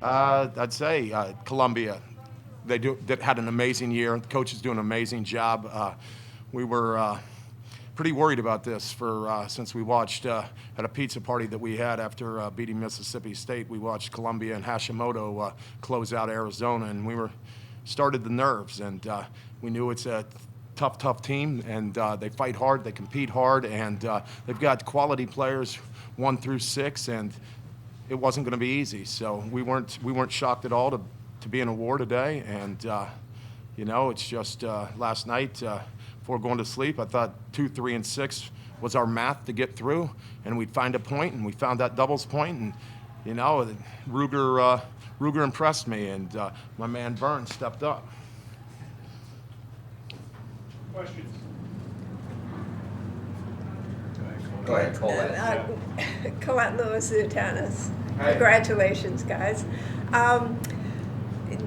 I'd say Columbia. That had an amazing year. The coach is doing an amazing job. We were pretty worried about this since we watched at a pizza party that we had after beating Mississippi State. We watched Columbia and Hashimoto close out Arizona, and we started the nerves. And we knew it's a tough team, and they fight hard, they compete hard, and they've got quality players 1 through 6, and it wasn't going to be easy. So we weren't shocked at all to be in a war today, and it's just last night before going to sleep, I thought 2, 3, and 6 was our math to get through, and we'd find a point, and we found that doubles point, and Ruger impressed me, and my man Burns stepped up. Questions? Go ahead, Colette Lewis, tennis. Hey. Congratulations, guys.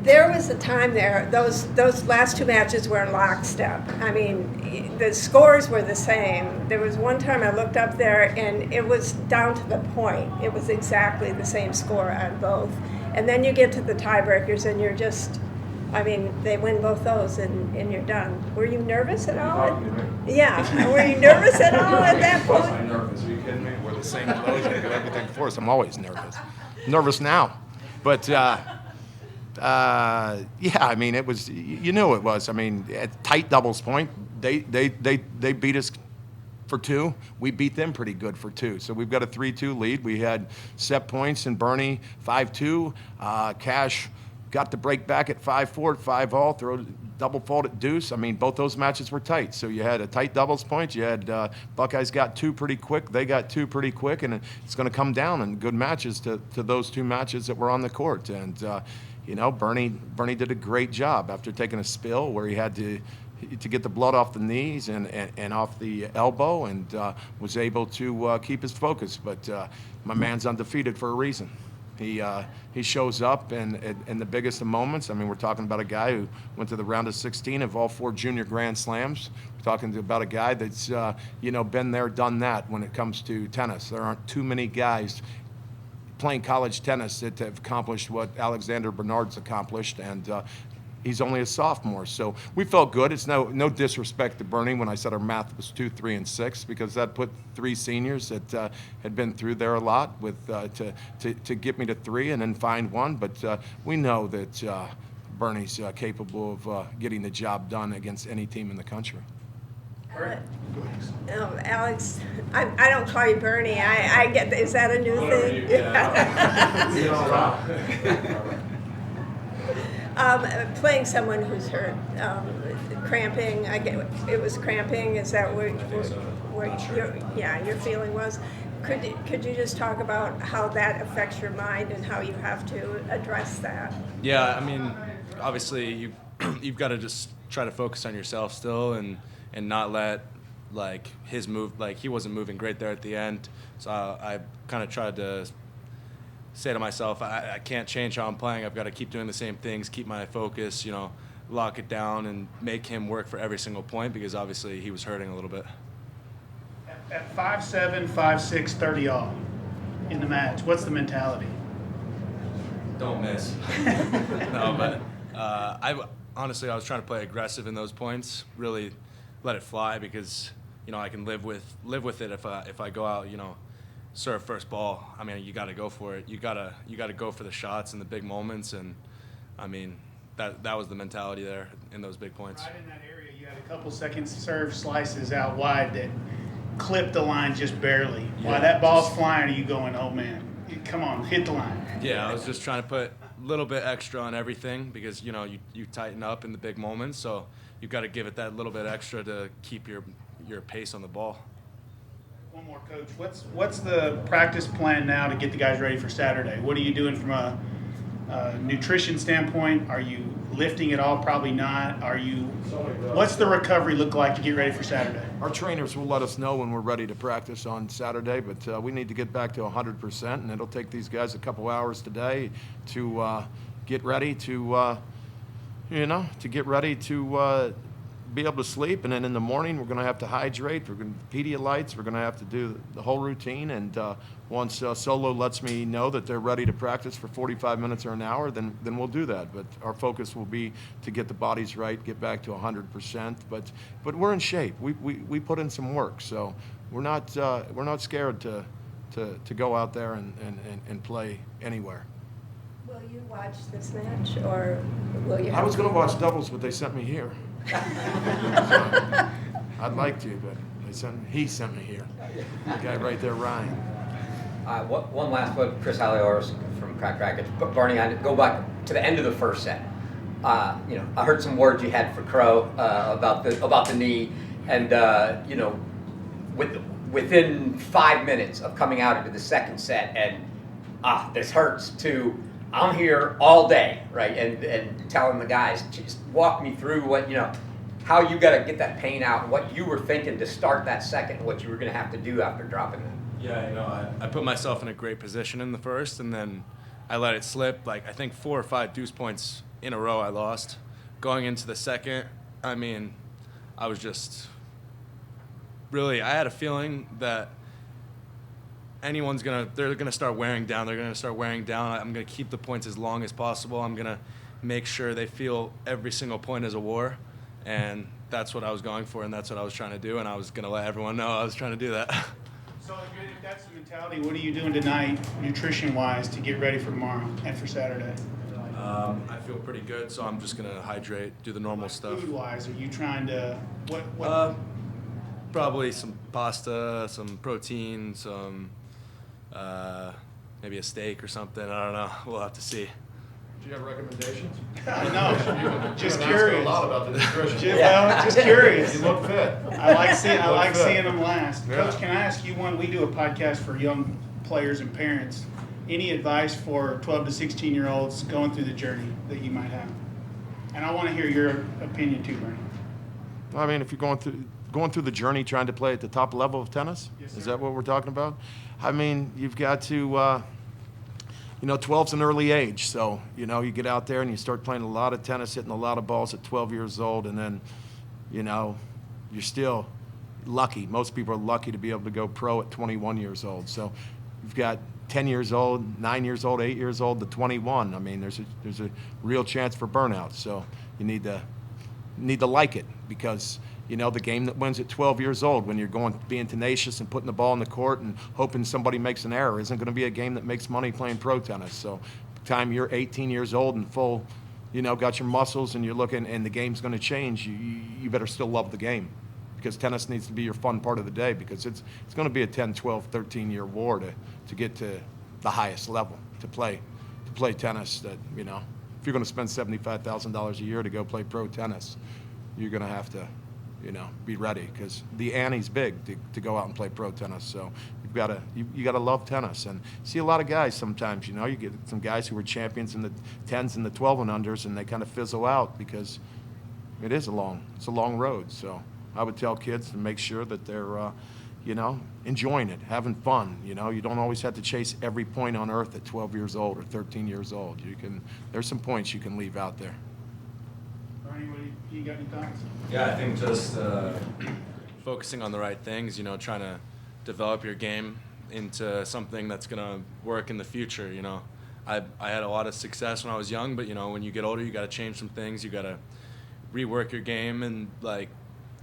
There was a time there, those last 2 matches were in lockstep. I mean, the scores were the same. There was one time I looked up there and it was down to the point. It was exactly the same score on both. And then you get to the tiebreakers and you're just, they win both those and you're done. Were you nervous at all? Yeah. Were you nervous at all at that point? Of course I'm nervous. Are you kidding me? We're the same clothes. We do everything for us. I'm always nervous. Nervous now. But it was, you knew it was. At tight doubles point, they beat us for 2. We beat them pretty good for 2. So we've got a 3-2 lead. We had set points and Bernie 5-2. Cash got the break back at 5-4, 5-all, throw double fault at deuce. Both those matches were tight. So you had a tight doubles point. You had Buckeyes got 2 pretty quick. They got 2 pretty quick, and it's going to come down in good matches to those 2 matches that were on the court. And Bernie did a great job after taking a spill where he had to get the blood off the knees and off the elbow, and was able to keep his focus. But my man's undefeated for a reason. He shows up in the biggest of moments. We're talking about a guy who went to the round of 16 of all 4 junior Grand Slams. We're talking about a guy that's been there, done that when it comes to tennis. There aren't too many guys playing college tennis that have accomplished what Alexander Bernard's accomplished, and he's only a sophomore. So we felt good. It's no disrespect to Bernie when I said our math was 2, 3, and 6, because that put 3 seniors that had been through there a lot with to get me to 3 and then find 1. But we know that Bernie's capable of getting the job done against any team in the country. Alex, I don't call you Bernie. I get. Is that a new thing? Playing someone who's hurt, cramping. I get it was cramping. Is that where your feeling was? Could you just talk about how that affects your mind and how you have to address that? Yeah, obviously you've got to just try to focus on yourself still and not let his move, he wasn't moving great there at the end. So I kind of tried to say to myself, I can't change how I'm playing. I've got to keep doing the same things, keep my focus, lock it down and make him work for every single point, because obviously he was hurting a little bit. At 5-7, 5-6, 30 all in the match, what's the mentality? Don't miss. No, but I was trying to play aggressive in those points, really let it fly, because I can live with it if I go out, serve first ball. You got to go for it. You got to go for the shots in the big moments, and that was the mentality there in those big points. Right in that area, you had a couple seconds serve slices out wide that clipped the line just barely. Yeah, While that ball's flying, are you going, oh man, come on, hit the line? Yeah, I was just trying to put a little bit extra on everything, because you tighten up in the big moments, so you've got to give it that little bit extra to keep your pace on the ball. One more, Coach. What's the practice plan now to get the guys ready for Saturday? What are you doing from a nutrition standpoint? Are you lifting at all? Probably not. What's the recovery look like to get ready for Saturday? Our trainers will let us know when we're ready to practice on Saturday, but we need to get back to 100%, and it'll take these guys a couple hours today to get ready to be able to sleep, and then in the morning we're going to have to hydrate. We're going to Pedialytes. We're going to have to do the whole routine. And once Solo lets me know that they're ready to practice for 45 minutes or an hour, then we'll do that. But our focus will be to get the bodies right, get back to 100%. But we're in shape. We put in some work, so we're not scared to go out there and play anywhere. Will you watch this match, or will you? I was going to watch doubles, but they sent me here. So, I'd like to, but he sent me here. The guy right there, Ryan. One last one, Chris Alioris from Cracked Rackets. But Barney, I go back to the end of the first set. I heard some words you had for Crow about the knee, and within 5 minutes of coming out into the second set, and this hurts, to I'm here all day, right? And telling the guys, just walk me through how you got to get that pain out, what you were thinking to start that second, what you were going to have to do after dropping that. Yeah, I put myself in a great position in the first, and then I let it slip. Like, I think 4 or 5 deuce points in a row I lost. Going into the second, I mean, I was just really, I had a feeling that they're gonna start wearing down. They're gonna start wearing down. I'm gonna keep the points as long as possible. I'm gonna make sure they feel every single point as a war, and that's what I was going for, and that's what I was trying to do, and I was gonna let everyone know I was trying to do that. So if that's the mentality, what are you doing tonight, nutrition-wise, to get ready for tomorrow and for Saturday? I feel pretty good, so I'm just gonna hydrate, do the normal stuff. Food-wise, are you trying to what? Probably some pasta, some protein, some maybe a steak or something. I don't know. We'll have to see. Do you have recommendations? No, just You've been asking curious. a lot about the nutrition. Just curious. You look fit. I like seeing them last. Yeah. Coach, can I ask you one? We do a podcast for young players and parents. Any advice for 12 to 16-year-olds going through the journey that you might have? And I want to hear your opinion too, Bernie. I mean, if you're going through the journey trying to play at the top level of tennis, Yes, is sir. that what we're talking about? I mean, you've got to, 12's an early age. So, you get out there and you start playing a lot of tennis, hitting a lot of balls at 12 years old, and then, you're still lucky. Most people are lucky to be able to go pro at 21 years old. So you've got 10 years old, 9 years old, 8 years old to 21. I mean, there's a real chance for burnout. So you need to like it, because the game that wins at 12 years old, when you're being tenacious and putting the ball in the court and hoping somebody makes an error, isn't going to be a game that makes money playing pro tennis. So by the time you're 18 years old and full, got your muscles and you're looking and the game's going to change, you better still love the game, because tennis needs to be your fun part of the day, because it's going to be a 10, 12, 13-year war to get to the highest level, to play tennis. That, if you're going to spend $75,000 a year to go play pro tennis, you're going to have to be ready, because the ante's big to go out and play pro tennis. So you got to love tennis. And see a lot of guys sometimes, you get some guys who were champions in the 10s and the 12 and unders, and they kind of fizzle out because it's a long road. So I would tell kids to make sure that they're, enjoying it, having fun. You don't always have to chase every point on earth at 12 years old or 13 years old. There's some points you can leave out there. Bernie, you got any thoughts? Yeah, I think just focusing on the right things, trying to develop your game into something that's going to work in the future. I had a lot of success when I was young, but, when you get older, you got to change some things. You got to rework your game, and,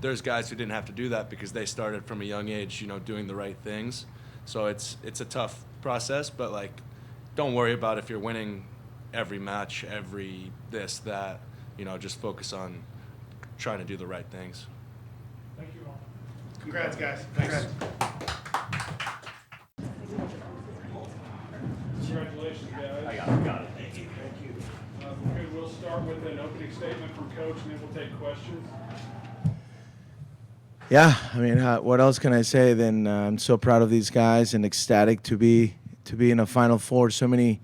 there's guys who didn't have to do that because they started from a young age, doing the right things. So it's a tough process, but, don't worry about if you're winning every match, every this, that. Just focus on trying to do the right things. Thank you all. Congrats, guys. Thanks. Congratulations, guys. I got it. Thank you. Okay, we'll start with an opening statement from Coach, and then we'll take questions. Yeah, I mean, what else can I say than I'm so proud of these guys and ecstatic to be in a Final Four. So many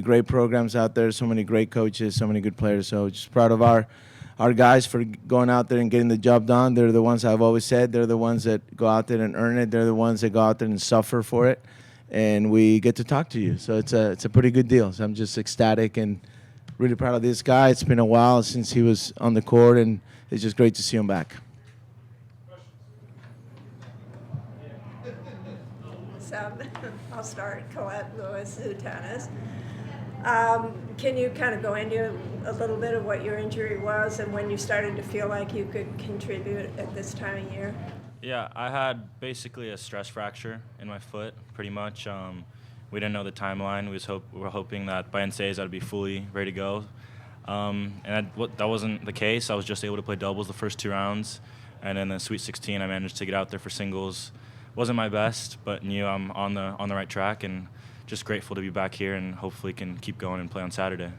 great programs out there, so many great coaches, so many good players. So just proud of our guys for going out there and getting the job done. They're the ones, I've always said, they're the ones that go out there and earn it. They're the ones that go out there and suffer for it. And we get to talk to you. So it's a pretty good deal. So I'm just ecstatic and really proud of this guy. It's been a while since he was on the court, and it's just great to see him back. So I'll start. Colette Lewis, Tomas. Can you kind of go into a little bit of what your injury was and when you started to feel like you could contribute at this time of year? Yeah, I had basically a stress fracture in my foot, pretty much. We didn't know the timeline. We were hoping that by NCAAs I'd be fully ready to go. That wasn't the case. I was just able to play doubles the first 2 rounds. And in the Sweet 16, I managed to get out there for singles. Wasn't my best, but knew I'm on the right track, and just grateful to be back here and hopefully can keep going and play on Saturday.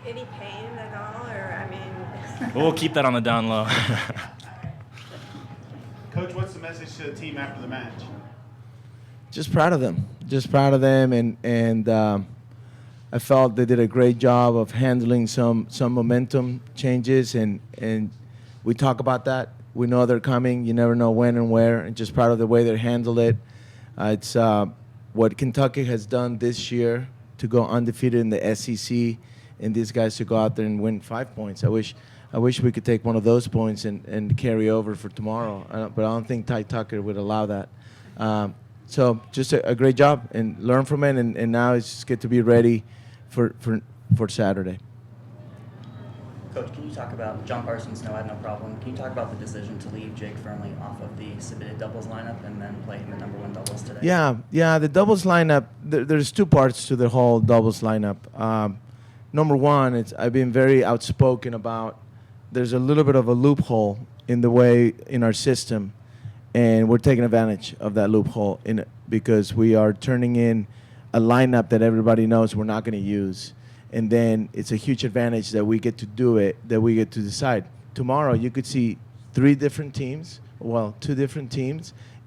Any pain at all, or I mean? We'll keep that on the down low. Coach, what's the message to the team after the match? Just proud of them. Just proud of them, and I felt they did a great job of handling some momentum changes, and we talk about that. We know they're coming. You never know when and where, and just proud of the way they handled it. It's what Kentucky has done this year to go undefeated in the SEC, and these guys to go out there and win 5 points. I wish we could take one of those points and carry over for tomorrow, but I don't think Ty Tucker would allow that. So just a great job, and learn from it, and now it's just get to be ready for Saturday. Coach, can you talk about John Parsons? No, I had no problem. Can you talk about the decision to leave Jake Firmly off of the submitted doubles lineup and then play him the number 1 doubles today? Yeah. The doubles lineup. There's 2 parts to the whole doubles lineup. Number 1, I've been very outspoken about. There's a little bit of a loophole in the way in our system, and we're taking advantage of that loophole because we are turning in a lineup that everybody knows we're not going to use. And then it's a huge advantage that we get to do it, that we get to decide. Tomorrow you could see 2 different teams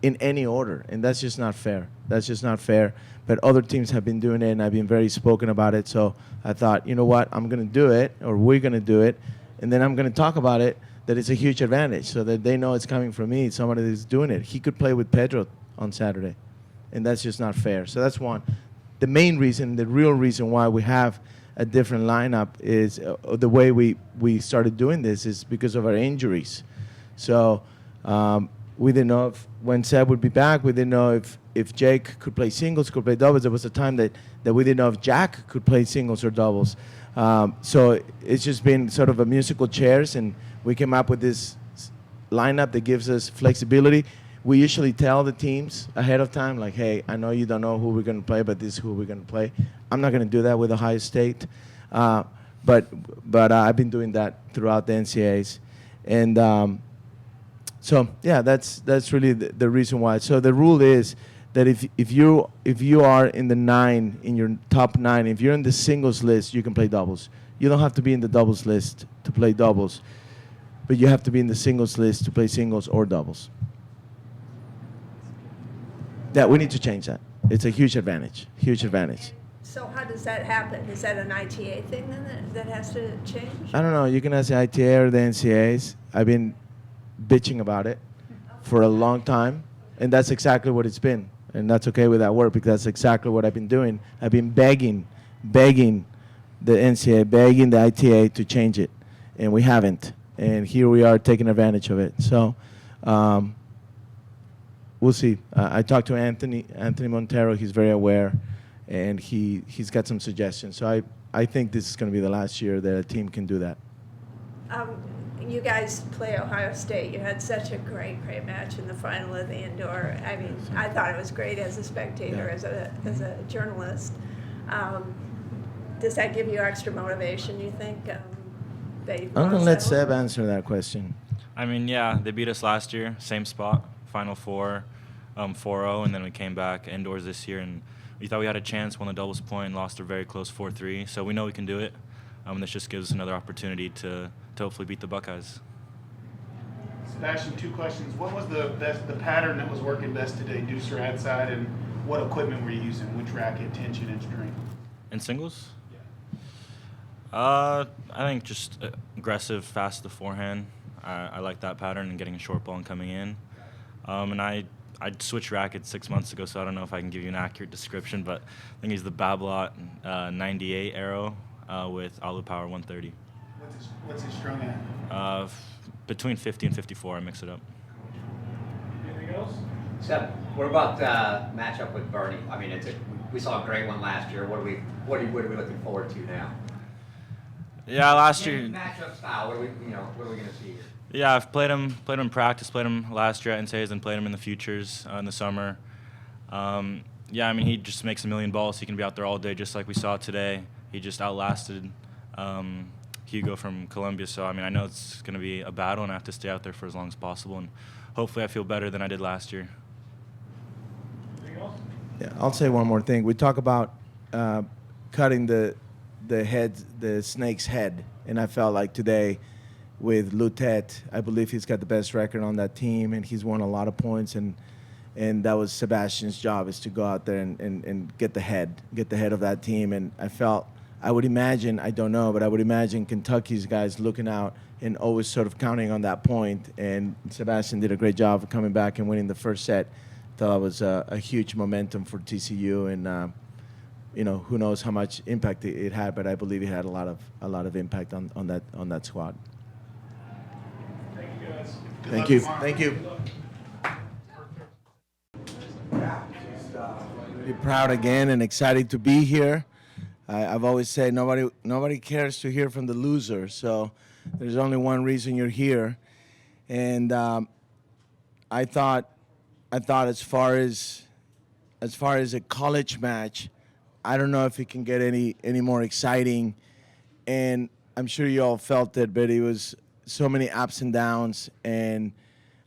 in any order, and that's just not fair. But other teams have been doing it, and I've been very spoken about it. So I thought, you know what, I'm going to do it, or we're going to do it, and then I'm going to talk about it, that it's a huge advantage so that they know it's coming from me, somebody that's doing it. He could play with Pedro on Saturday, and that's just not fair. So that's one. The main reason, the real reason why we have a different lineup is the way we started doing this is because of our injuries. So we didn't know when Seb would be back. We didn't know if Jake could play singles, could play doubles. There was a time that we didn't know if Jack could play singles or doubles. So it's just been sort of a musical chairs, and we came up with this lineup that gives us flexibility. We usually tell the teams ahead of time, like, hey, I know you don't know who we're going to play, but this is who we're going to play. I'm not going to do that with Ohio State. But I've been doing that throughout the NCAAs. And so, yeah, that's really the reason why. So the rule is that if you are in the 9, in your top 9, if you're in the singles list, you can play doubles. You don't have to be in the doubles list to play doubles, but you have to be in the singles list to play singles or doubles. Yeah, we need to change that. It's a huge advantage. So how does that happen? Is that an ITA thing then that has to change? I don't know. You can ask the ITA or the NCAAs. I've been bitching about it for a long time, and that's exactly what it's been. And that's okay with that word, because that's exactly what I've been doing. I've been begging the NCAA, begging the ITA to change it, and we haven't. And here we are taking advantage of it. So we'll see. I talked to Anthony Montero. He's very aware, and he's got some suggestions. So I think this is going to be the last year that a team can do that. You guys play Ohio State. You had such a great match in the final of the indoor. I mean, I thought it was great as a spectator, as a journalist. Does that give you extra motivation, you think? I'm going to let Seb answer that question. I mean, yeah, they beat us last year, same spot, Final Four, 4-0, and then we came back indoors this year, and we thought we had a chance, won the doubles point, lost a very close 4-3. So we know we can do it. This just gives us another opportunity to hopefully beat the Buckeyes. Sebastian, 2 questions. What was the pattern that was working best today, deuce or ad side, and what equipment were you using? Which racket, tension, and strength? In singles? I think just aggressive, fast to forehand. I like that pattern and getting a short ball and coming in. And I switched rackets 6 months ago, so I don't know if I can give you an accurate description, but I think he's the Babolat 98 arrow. with Alu Power 130. What's his strong at? Between 50 and 54, I mix it up. Anything else? Seb, what about matchup with Bernie? I mean, we saw a great one last year. What are we looking forward to now? Yeah, last year. Matchup style. What are we going to see here? Yeah, I've played him in practice, played him last year at NCAAs, and played him in the futures in the summer. Yeah, I mean, he just makes a million balls. He can be out there all day, just like we saw today. He just outlasted Hugo from Columbia. So, I mean, I know it's going to be a battle, and I have to stay out there for as long as possible. And hopefully I feel better than I did last year. Anything else? Yeah, I'll say one more thing. We talk about cutting the snake's head, and I felt like today with Lutet, I believe he's got the best record on that team, and he's won a lot of points, and that was Sebastian's job, is to go out there and get the head of that team. And I would imagine, I don't know, but I would imagine Kentucky's guys looking out and always sort of counting on that point. And Sebastian did a great job of coming back and winning the first set. Thought it was a huge momentum for TCU, and who knows how much impact it had, but I believe it had a lot of impact on that squad. Thank you, guys. Thank you. Thank you. Be proud again and excited to be here. I've always said nobody cares to hear from the loser, so there's only one reason you're here. And I thought as far as a college match, I don't know if it can get any more exciting. And I'm sure you all felt it, but it was so many ups and downs, and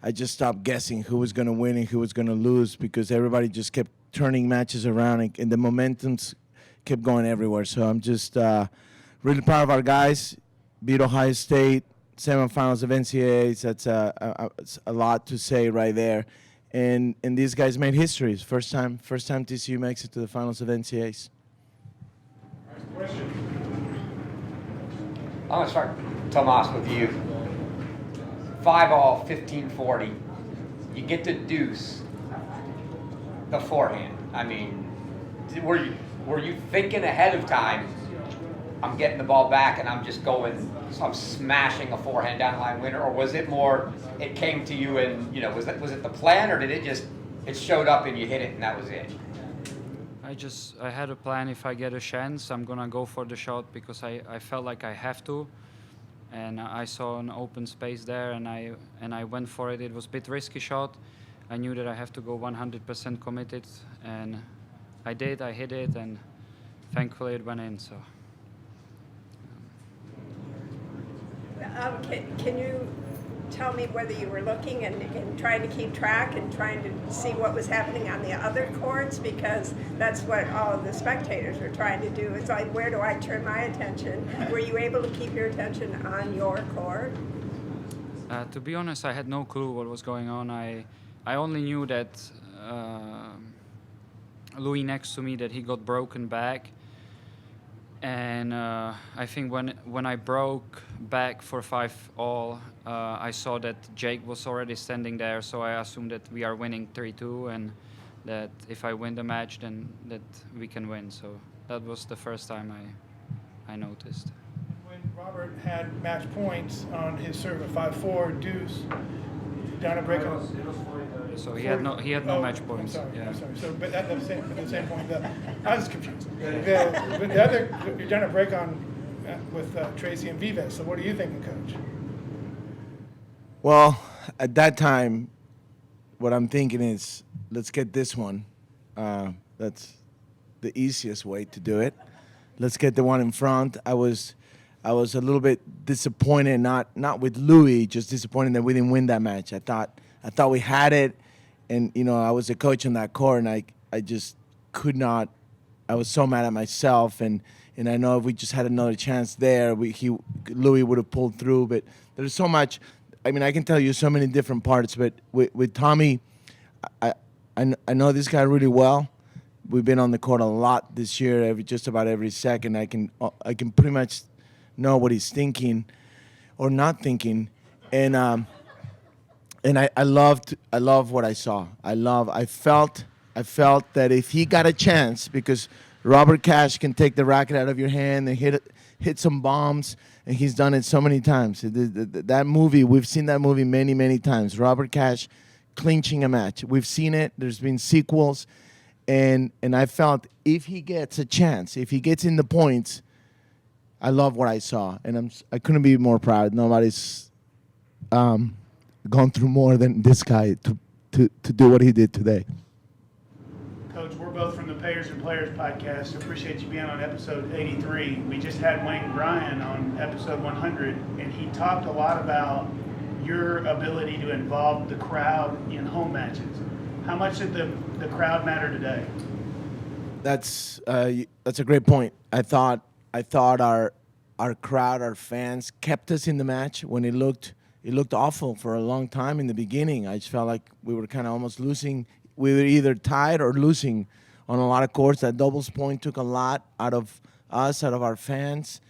I just stopped guessing who was going to win and who was going to lose, because everybody just kept turning matches around, and the momentums kept going everywhere. So I'm just really proud of our guys. Beat Ohio State, semifinals of NCAAs. That's a lot to say right there. And these guys made history. First time TCU makes it to the finals of NCAAs. Question. I'm going to start, Tomas, with you. 5-all, 15-40. You get to deuce the forehand. I mean, were you thinking ahead of time, I'm getting the ball back and I'm smashing a forehand down the line winner, or was it more, it came to you and, was it the plan, or did it showed up and you hit it and that was it? I had a plan. If I get a chance, I'm gonna go for the shot, because I felt like I have to, and I saw an open space there, and I went for it. It was a bit risky shot. I knew that I have to go 100% committed, and I did. I hit it, and thankfully it went in. So. Can you tell me whether you were looking and trying to keep track and trying to see what was happening on the other courts? Because that's what all of the spectators were trying to do. It's like, where do I turn my attention? Were you able to keep your attention on your court? To be honest, I had no clue what was going on. I only knew that Louis next to me, that he got broken back. And I think when I broke back for 5-all, I saw that Jake was already standing there, so I assumed that we are winning 3-2, and that if I win the match, then that we can win. So that was the first time I noticed. When Robert had match points on his serve at 5-4 deuce, down a break on. So he had no match points. I'm sorry. So, but at the same point, I was confused. The other, you're down a break on with Tracy and Vives. So what are you thinking, Coach? Well, at that time, what I'm thinking is, let's get this one. That's the easiest way to do it. Let's get the one in front. I was a little bit disappointed, not with Louis, just disappointed that we didn't win that match. I thought we had it, and I was a coach on that court, and I just could not. I was so mad at myself, and I know if we just had another chance there, Louis would have pulled through. But there's so much. I mean, I can tell you so many different parts, but with Tommy, I know this guy really well. We've been on the court a lot this year, just about every second. I can pretty much know what he's thinking or not thinking, and I love what I saw. I felt that if he got a chance, because Robert Cash can take the racket out of your hand and hit hit some bombs, and he's done it so many times. That movie, we've seen that movie many, many times. Robert Cash clinching a match. We've seen it. There's been sequels, and I felt if he gets a chance, if he gets in the points, I love what I saw, and I couldn't be more proud. Nobody's gone through more than this guy to do what he did today. Coach, we're both from the Payers and Players podcast. Appreciate you being on episode 83. We just had Wayne Bryan on episode 100, and he talked a lot about your ability to involve the crowd in home matches. How much did the crowd matter today? That's a great point. I thought our crowd, our fans, kept us in the match when it looked awful for a long time in the beginning. I just felt like we were kind of almost losing. We were either tied or losing on a lot of courts. That doubles point took a lot out of us, out of our fans,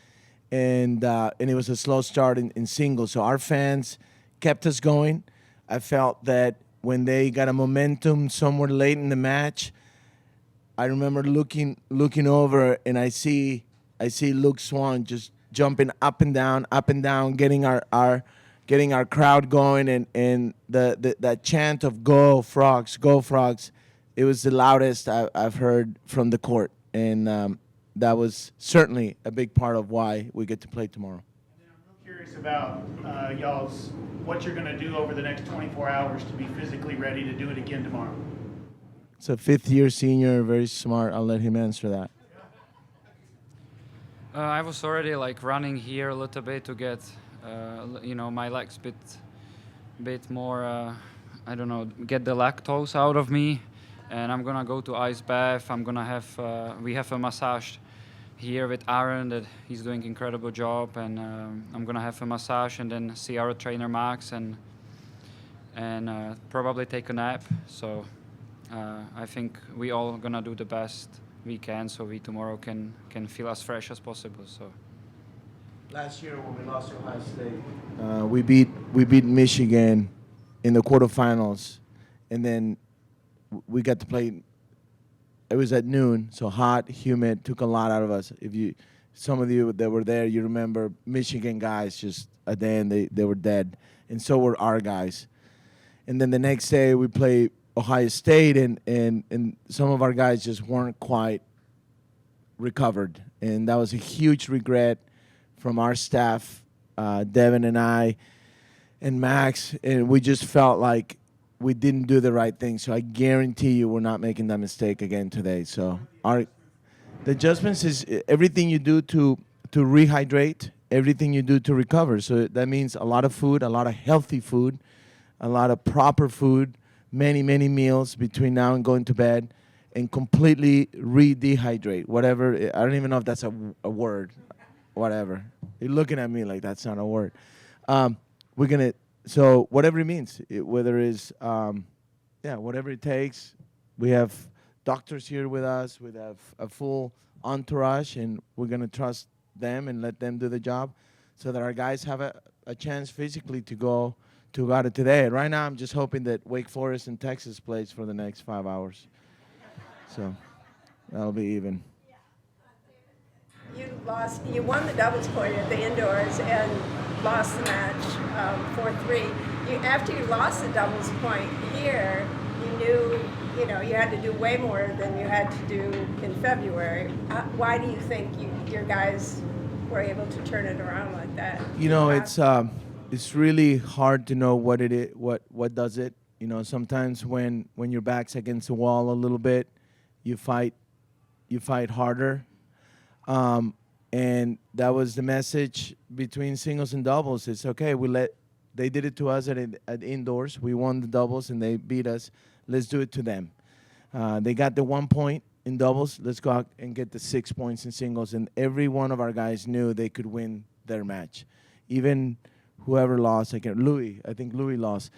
and it was a slow start in singles. So our fans kept us going. I felt that when they got a momentum somewhere late in the match, I remember looking over, and I see Luke Swan just jumping up and down, getting our crowd going, and that chant of "Go Frogs, go Frogs," it was the loudest I've heard from the court, and that was certainly a big part of why we get to play tomorrow. And then I'm real curious about what you're going to do over the next 24 hours to be physically ready to do it again tomorrow. It's a fifth-year senior, very smart. I'll let him answer that. I was already running here a little bit to get, my legs bit more, get the lactose out of me, and I'm gonna go to ice bath. I'm gonna have, we have a massage here with Aaron that he's doing incredible job, and I'm gonna have a massage and then see our trainer Max and probably take a nap. So I think we all gonna do the best we can, so we tomorrow can feel as fresh as possible. So last year when we lost to Ohio State, we beat Michigan in the quarterfinals, and then we got to play. It was at noon, so hot, humid, took a lot out of us. Some of you that were there, you remember Michigan guys just at the end they were dead, and so were our guys. And then the next day we played Ohio State, and some of our guys just weren't quite recovered, and that was a huge regret from our staff, Devin and I, and Max, and we just felt like we didn't do the right thing. So I guarantee you we're not making that mistake again today. So the adjustments is everything you do to rehydrate, everything you do to recover. So that means a lot of food, a lot of healthy food, a lot of proper food, many meals between now and going to bed, and completely re-dehydrate. Whatever, I don't even know if that's a word. Whatever. You're looking at me like that's not a word. So whatever it means, whether it's, whatever it takes. We have doctors here with us. We have a full entourage, and we're going to trust them and let them do the job so that our guys have a chance physically to go out of today. Right now, I'm just hoping that Wake Forest and Texas plays for the next 5 hours. So that'll be even. You won the doubles point at the indoors and lost the match 4-3. After you lost the doubles point here, you knew you had to do way more than you had to do in February. Why do you think your guys were able to turn it around like that? It's really hard to know what it is, what does it. Sometimes when your back's against the wall a little bit, you fight harder. And that was the message between singles and doubles. It's okay. They did it to us at indoors. We won the doubles and they beat us. Let's do it to them. They got the 1 point in doubles. Let's go out and get the 6 points in singles. And every one of our guys knew they could win their match. Even whoever lost, I think Louis lost.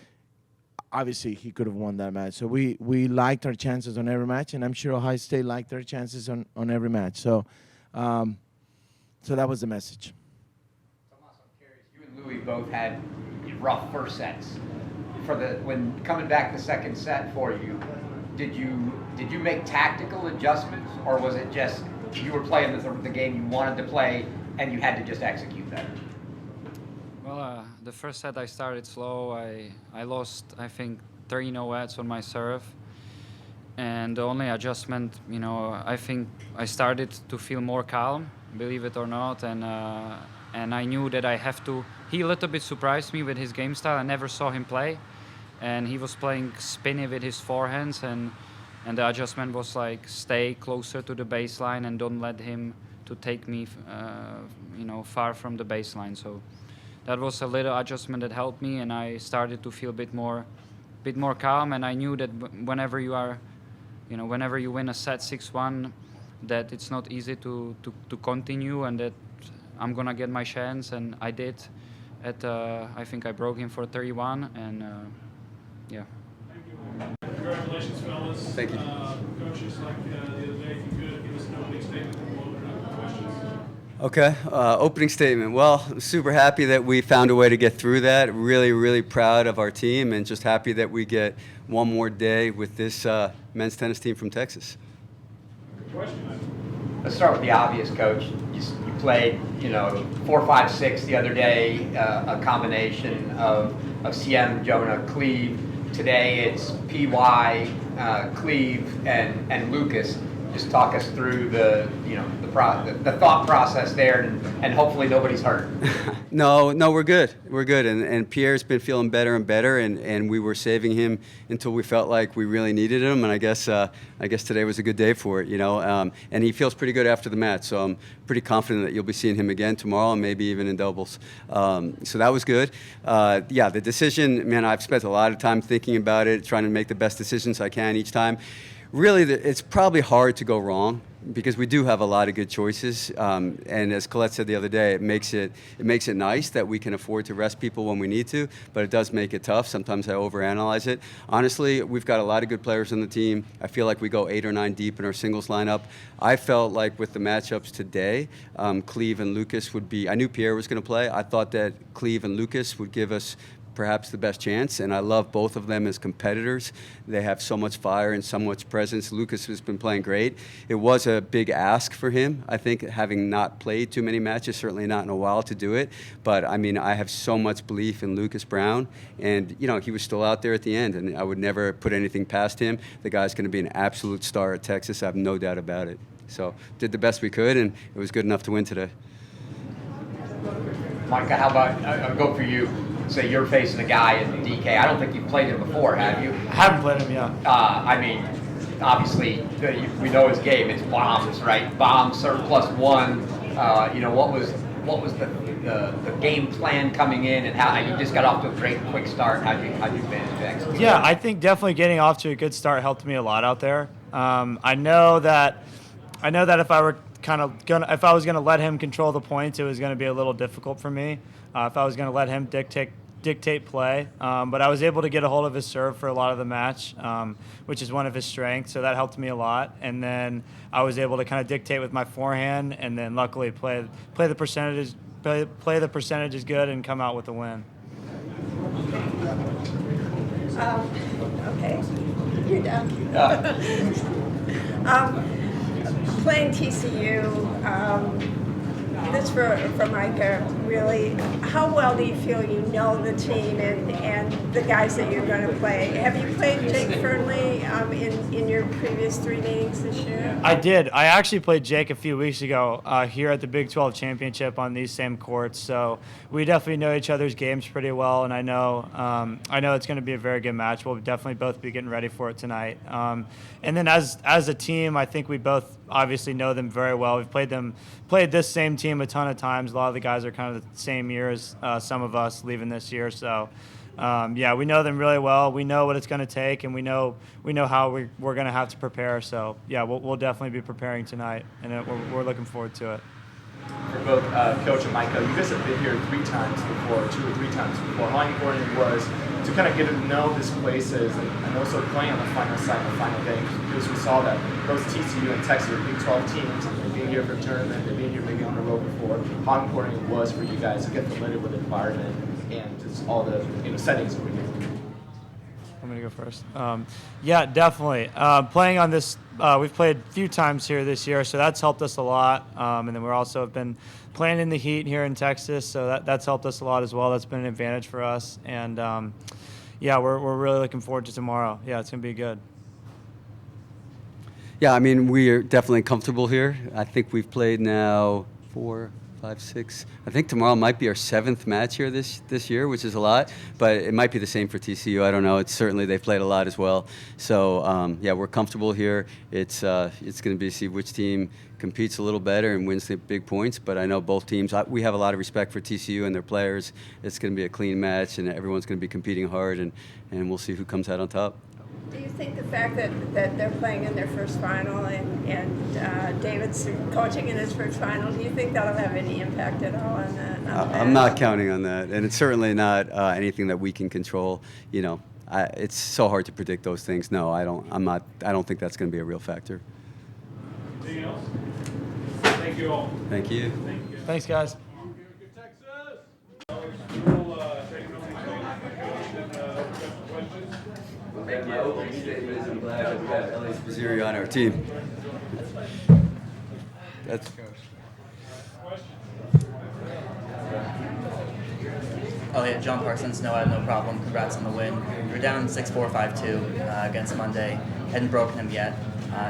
Obviously, he could have won that match. So we liked our chances on every match, and I'm sure Ohio State liked their chances on every match. So that was the message. Tomas, I'm curious. You and Louis both had rough first sets. When coming back the second set for you, did you make tactical adjustments, or was it just you were playing the game you wanted to play and you had to just execute better? Well, the first set I started slow. I lost, I think, 3 no-ats on my serve. And the only adjustment, I think I started to feel more calm, believe it or not. And I knew that I have to. He a little bit surprised me with his game style. I never saw him play. And he was playing spinny with his forehands. And the adjustment was like, stay closer to the baseline and don't let him to take me, far from the baseline. So that was a little adjustment that helped me, and I started to feel a bit more calm. And I knew that whenever you win a set 6-1, that it's not easy to continue, and that I'm gonna get my chance, and I did. I think I broke him for 31, and yeah. Thank you. Congratulations, fellas. Thank you. Coaches, like the other day, if you could give us an opening statement, and we'll open up for questions. Okay, opening statement. Well, I'm super happy that we found a way to get through that. Really, really proud of our team, and just happy that we get one more day with this men's tennis team from Texas. Questions? Let's start with the obvious, Coach. You played, 4, 5, 6 the other day, a combination of CM, Jonah, Cleve. Today it's PY, Cleve, and Lucas. Just talk us through the thought process there, and hopefully nobody's hurt. No, we're good. We're good, and Pierre's been feeling better and better, and we were saving him until we felt like we really needed him, and I guess today was a good day for it, and he feels pretty good after the match, so I'm pretty confident that you'll be seeing him again tomorrow, and maybe even in doubles. So that was good. The decision, man, I've spent a lot of time thinking about it, trying to make the best decisions I can each time. Really, it's probably hard to go wrong because we do have a lot of good choices. And as Colette said the other day, it makes it nice that we can afford to rest people when we need to, but it does make it tough. Sometimes I overanalyze it. Honestly, we've got a lot of good players on the team. I feel like we go 8 or 9 deep in our singles lineup. I felt like with the matchups today, Cleve and Lucas would be. I knew Pierre was going to play. I thought that Cleve and Lucas would give us perhaps the best chance, and I love both of them as competitors. They have so much fire and so much presence. Lucas has been playing great. It was a big ask for him, I think, having not played too many matches, certainly not in a while to do it, but I mean, I have so much belief in Lucas Brown, and he was still out there at the end, and I would never put anything past him. The guy's going to be an absolute star at Texas, I have no doubt about it. So did the best we could, and it was good enough to win today. Micah, how about I'll go for you? Say you're facing a guy in DK. I don't think you've played him before, have you? I haven't played him, yeah. I mean, obviously, we know his game. It's bombs, right? Bombs, serve +1. What was the game plan coming in, and how you just got off to a great quick start? How'd you manage to execute? Yeah, I think definitely getting off to a good start helped me a lot out there. I know that if I was gonna let him control the points, it was gonna be a little difficult for me. If I was gonna let him dictate play, but I was able to get a hold of his serve for a lot of the match, which is one of his strengths, so that helped me a lot. And then I was able to kind of dictate with my forehand, and then luckily play the percentages good and come out with a win. Okay, you're done. Playing TCU. This for Micah, really, how well do you feel you know the team and the guys that you're going to play? Have you played Jake Fernley in your previous 3 meetings this year? I did. I actually played Jake a few weeks ago here at the Big 12 Championship on these same courts, so we definitely know each other's games pretty well, and I know it's going to be a very good match. We'll definitely both be getting ready for it tonight. And then as a team, I think we both obviously know them very well. We've played this same team a ton of times. A lot of the guys are kind of the same year as some of us leaving this year. So, we know them really well. We know what it's going to take, and we know how we're going to have to prepare. So, we'll definitely be preparing tonight, and we're looking forward to it. For both Coach and Micah, you guys have been here 2 or 3 times before. How important it was to kind of get to know this places and also playing on the final side, the final day, because we saw that both TCU and Texas are Big 12 teams, and being here for a tournament, and being here maybe on the road before, how important it was for you guys to get familiar with the environment and just all the settings over here. I'm going to go first. Definitely. Playing on this we've played a few times here this year, so that's helped us a lot. And then we also have been playing in the heat here in Texas, so that's helped us a lot as well. That's been an advantage for us. And yeah, we're really looking forward to tomorrow. Yeah, it's gonna be good. Yeah, I mean, we are definitely comfortable here. I think we've played now 4, 5, 6. I think tomorrow might be our 7th match here this year, which is a lot. But it might be the same for TCU. I don't know. It's certainly they've played a lot as well. So yeah, we're comfortable here. It's going to be see which team competes a little better and wins the big points. But I know both teams. We have a lot of respect for TCU and their players. It's going to be a clean match, and everyone's going to be competing hard, and we'll see who comes out on top. Do you think the fact that they're playing in their first final and David's coaching in his first final, do you think that'll have any impact at all on that? I'm not counting on that, and it's certainly not anything that we can control. You know, it's so hard to predict those things. No, I don't. I'm not. I don't think that's going to be a real factor. Anything else? Thank you all. Thank you. Thank you. Thanks, guys. We'll take an opening statement from Coach and questions. My opening statement is I'm glad we've got Eliot Spizzirri on our team. That's Eliot, John Parsons, no, I have no problem. Congrats on the win. You were down 6-4, 5-2 against Monday. Hadn't broken him yet.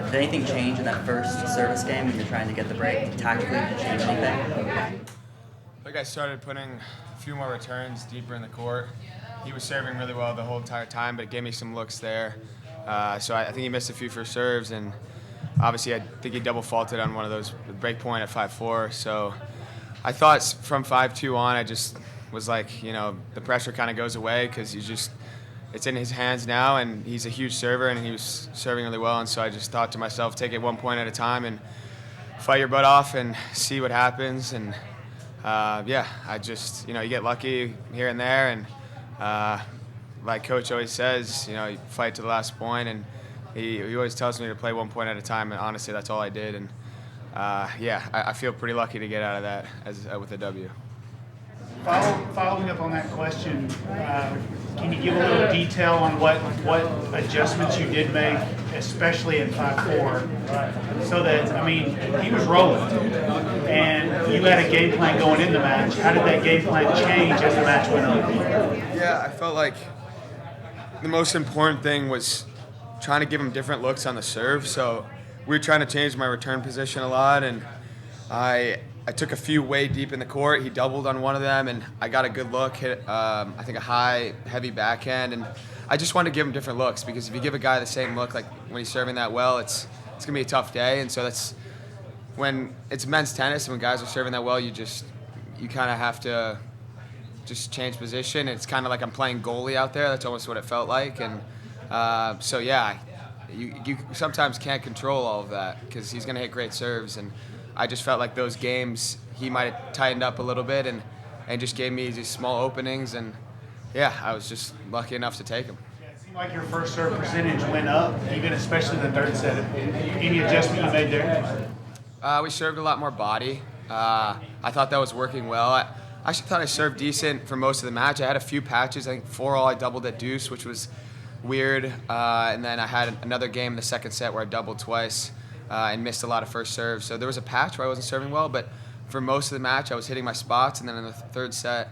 Did anything change in that first service game when you're trying to get the break? Tactically, did you change anything? I think I started putting a few more returns deeper in the court. He was serving really well the whole entire time, but it gave me some looks there. So I think he missed a few first serves, and obviously I think he double faulted on one of those break point at 5-4. So I thought from 5-2 on, I just was like, you know, the pressure kind of goes away because it's in his hands now, and he's a huge server, and he was serving really well. And so I just thought to myself, take it 1 point at a time and fight your butt off and see what happens. And yeah, I just, you know, you get lucky here and there, and like Coach always says, you know, you fight to the last point, and he always tells me to play 1 point at a time, and honestly, that's all I did. And yeah, I feel pretty lucky to get out of that with a W. Following up on that question, can you give a little detail on what adjustments you did make, especially at 5-4, so that, I mean, he was rolling, and you had a game plan going in the match. How did that game plan change as the match went on? Yeah, I felt like the most important thing was trying to give him different looks on the serve. So we were trying to change my return position a lot, and I took a few way deep in the court. He doubled on one of them, and I got a good look, hit I think a high, heavy backhand, and I just wanted to give him different looks, because if you give a guy the same look, like when he's serving that well, it's going to be a tough day. And so that's when it's men's tennis, and when guys are serving that well, you kind of have to just change position. It's kind of like I'm playing goalie out there. That's almost what it felt like. And so yeah, you sometimes can't control all of that, because he's going to hit great serves, and I just felt like those games he might have tightened up a little bit and just gave me these small openings, and yeah, I was just lucky enough to take them. Yeah, it seemed like your first serve percentage went up, even especially in the third set. Any adjustment you made there? We served a lot more body. I thought that was working well. I actually thought I served decent for most of the match. I had a few patches. I think 4-all I doubled at deuce, which was weird. And then I had another game in the second set where I doubled twice. And missed a lot of first serves. So there was a patch where I wasn't serving well, but for most of the match, I was hitting my spots. And then in the third set,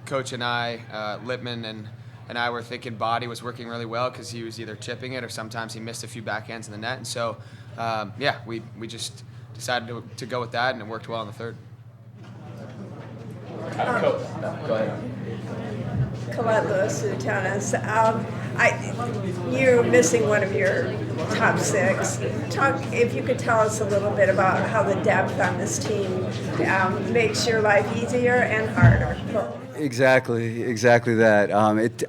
Coach and I, Lippman and I were thinking body was working really well, because he was either chipping it or sometimes he missed a few backhands in the net. And so, yeah, we just decided to go with that, and it worked well in the third. Coach, go ahead. Colette Lewis, Tomas. You're missing one of your top 6. If you could tell us a little bit about how the depth on this team makes your life easier and harder. Exactly that.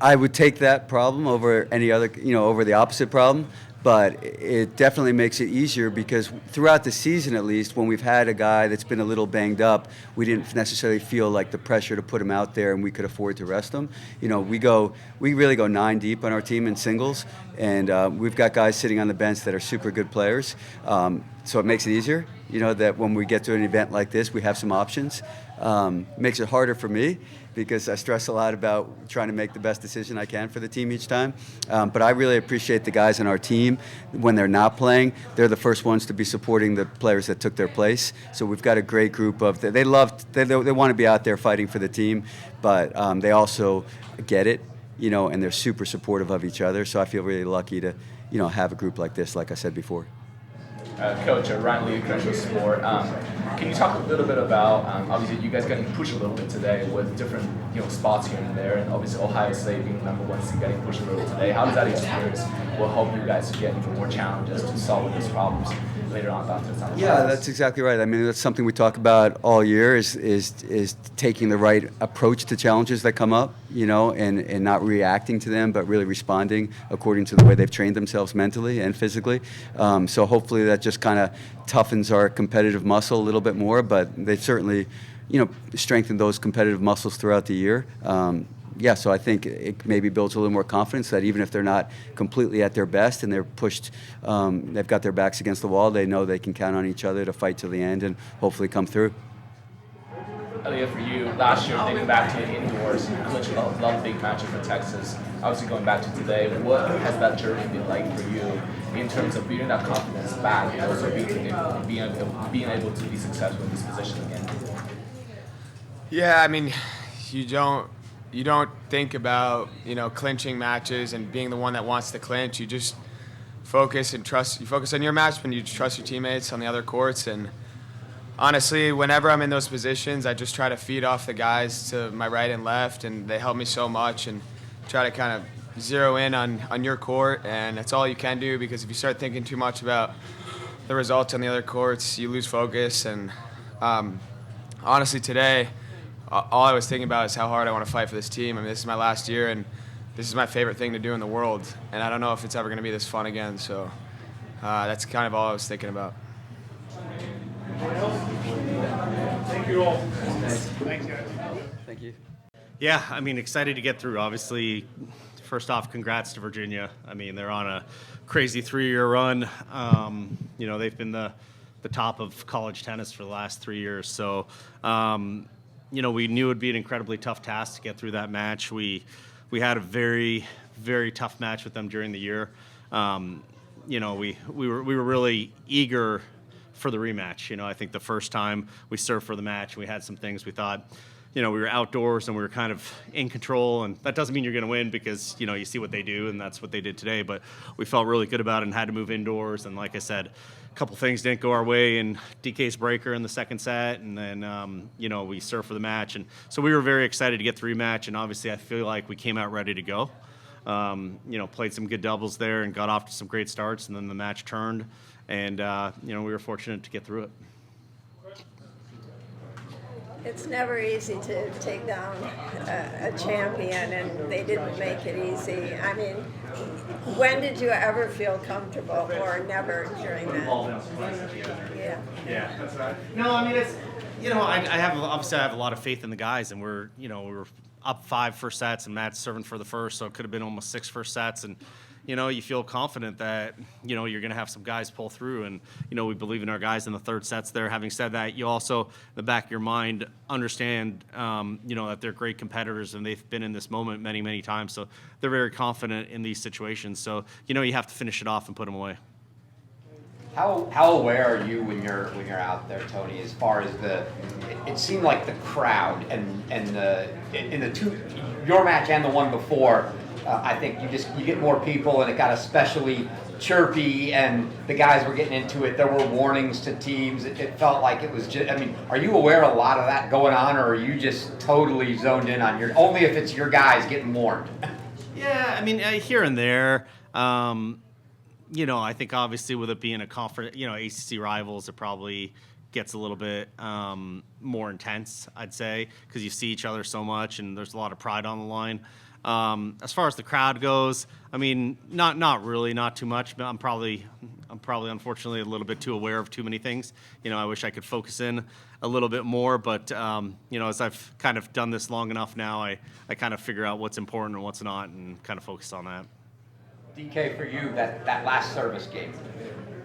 I would take that problem over any other, over the opposite problem. But it definitely makes it easier, because throughout the season, at least, when we've had a guy that's been a little banged up, we didn't necessarily feel like the pressure to put him out there, and we could afford to rest him. We really go 9 deep on our team in singles, and we've got guys sitting on the bench that are super good players. So it makes it easier. that when we get to an event like this, we have some options. Makes it harder for me because I stress a lot about trying to make the best decision I can for the team each time. But I really appreciate the guys on our team. When they're not playing, they're the first ones to be supporting the players that took their place. So we've got a great group of, they want to be out there fighting for the team, but they also get it, and they're super supportive of each other. So I feel really lucky to, have a group like this, like I said before. Coach, Ryan Lee, Credential Sport. Can you talk a little bit about, obviously you guys getting pushed a little bit today with different spots here and there, and obviously Ohio State being number one seed getting pushed a little bit today. How does that experience will help you guys to get even more challenges to solve those problems later on down to the time? Yeah, that's exactly right. I mean, that's something we talk about all year is taking the right approach to challenges that come up, and not reacting to them, but really responding according to the way they've trained themselves mentally and physically. So hopefully that just kind of toughens our competitive muscle a little bit more, but they've certainly, strengthened those competitive muscles throughout the year. So I think it maybe builds a little more confidence that even if they're not completely at their best and they're pushed, they've got their backs against the wall, they know they can count on each other to fight to the end and hopefully come through. Eliot, for you, last year, dating back to indoors, you clinched a lot of big matches for Texas. Obviously, going back to today, what has that journey been like for you in terms of building that confidence back and also being able to be successful in this position again? Yeah, I mean, you don't think about clinching matches and being the one that wants to clinch. You just focus and trust. You focus on your match, and you trust your teammates on the other courts. And honestly, whenever I'm in those positions, I just try to feed off the guys to my right and left, and they help me so much. And try to kind of zero in on your court, and that's all you can do, because if you start thinking too much about the results on the other courts, you lose focus. And honestly, today, all I was thinking about is how hard I want to fight for this team. I mean, this is my last year, and this is my favorite thing to do in the world. And I don't know if it's ever going to be this fun again. So that's kind of all I was thinking about. Thank you all. Thanks, guys. Thank you. Yeah, I mean, excited to get through. Obviously, first off, congrats to Virginia. I mean, they're on a crazy 3-year run. They've been the top of college tennis for the last 3 years. So, we knew it would be an incredibly tough task to get through that match. We had a very, very tough match with them during the year. We were really eager for the rematch. I think the first time we served for the match, we had some things we thought, we were outdoors and we were kind of in control, and that doesn't mean you're going to win because, you see what they do, and that's what they did today. But we felt really good about it and had to move indoors. And like I said, a couple things didn't go our way in DK's breaker in the second set, and then, we served for the match. And so we were very excited to get the rematch, and obviously I feel like we came out ready to go. Played some good doubles there and got off to some great starts, and then the match turned, and, we were fortunate to get through it. It's never easy to take down a champion, and they didn't make it easy. I mean, when did you ever feel comfortable, or never during that? Yeah, that's right. No, I mean, it's, I have a lot of faith in the guys, and we were up 5 first sets, and Matt's serving for the first, so it could have been almost 6 first sets, and you feel confident that, you're going to have some guys pull through, and, we believe in our guys in the third sets there. Having said that, you also, in the back of your mind, understand, that they're great competitors, and they've been in this moment many, many times, so they're very confident in these situations. So, you have to finish it off and put them away. How aware are you when you're out there, Tony, as far as it seemed like the crowd and in the two, your match and the one before, I think you get more people, and it got especially chirpy, and the guys were getting into it. There were warnings to teams. It felt like it was just, are you aware of a lot of that going on, or are you just totally zoned in on only if it's your guys getting warned? Yeah, here and there. I think obviously with it being a conference, ACC rivals, it probably gets a little bit more intense, I'd say, because you see each other so much, and there's a lot of pride on the line. As far as the crowd goes, not really, not too much. But I'm probably unfortunately a little bit too aware of too many things. I wish I could focus in a little bit more, but as I've kind of done this long enough now, I kind of figure out what's important and what's not, and kind of focus on that. DK, for you, that last service game,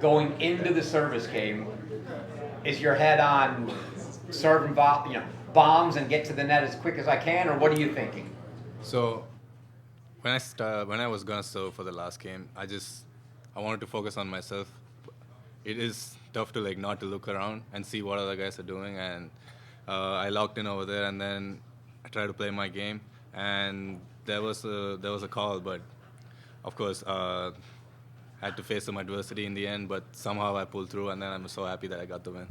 going into the service game, is your head on serving bombs and get to the net as quick as I can, or what are you thinking? So when I was gonna serve for the last game, I wanted to focus on myself. It is tough to not to look around and see what other guys are doing, and I locked in over there, and then I tried to play my game, and there was a call, but of course had to face some adversity in the end, but somehow I pulled through, and then I'm so happy that I got the win.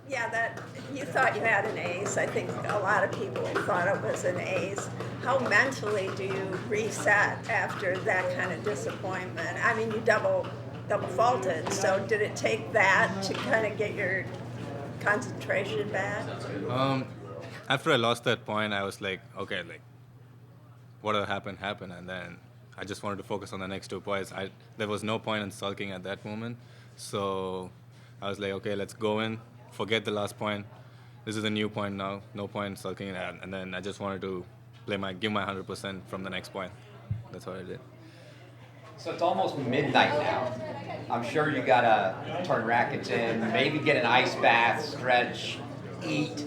Yeah, that you thought you had an ace. I think a lot of people thought it was an ace. How mentally do you reset after that kind of disappointment? I mean, you double faulted, so did it take that to kind of get your concentration back? After I lost that point, I was like, okay, whatever happened, and then I just wanted to focus on the next 2 points. There was no point in sulking at that moment, so I was like, okay, let's go in, forget the last point. This is a new point now, no point sulking, and then I just wanted to give my 100% from the next point. That's what I did. So it's almost midnight now. I'm sure you gotta turn rackets in, maybe get an ice bath, stretch, eat.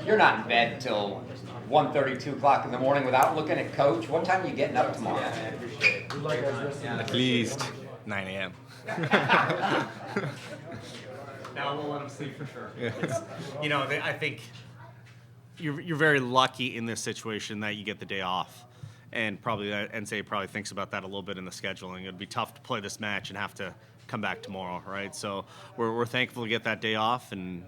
You're not in bed till 1:30, 2 o'clock in the morning without looking at coach. What time are you getting up tomorrow? At least 9 a.m. Now we'll let him sleep for sure. Yeah. I think you're very lucky in this situation that you get the day off. And probably NCAA probably thinks about that a little bit in the scheduling. It'd be tough to play this match and have to come back tomorrow, right? So we're thankful to get that day off, and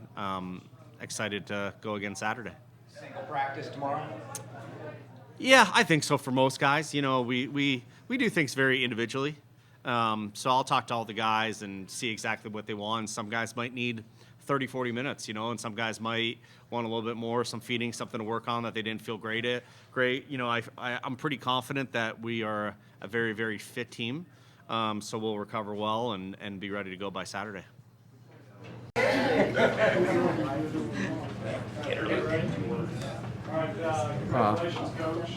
excited to go again Saturday. Single practice tomorrow? Yeah, I think so for most guys. We do things very individually. So I'll talk to all the guys and see exactly what they want. Some guys might need 30, 40 minutes, and some guys might want a little bit more, some feeding, something to work on that they didn't feel great at. I'm pretty confident that we are a very, very fit team. So we'll recover well and be ready to go by Saturday. All right, congratulations, Coach.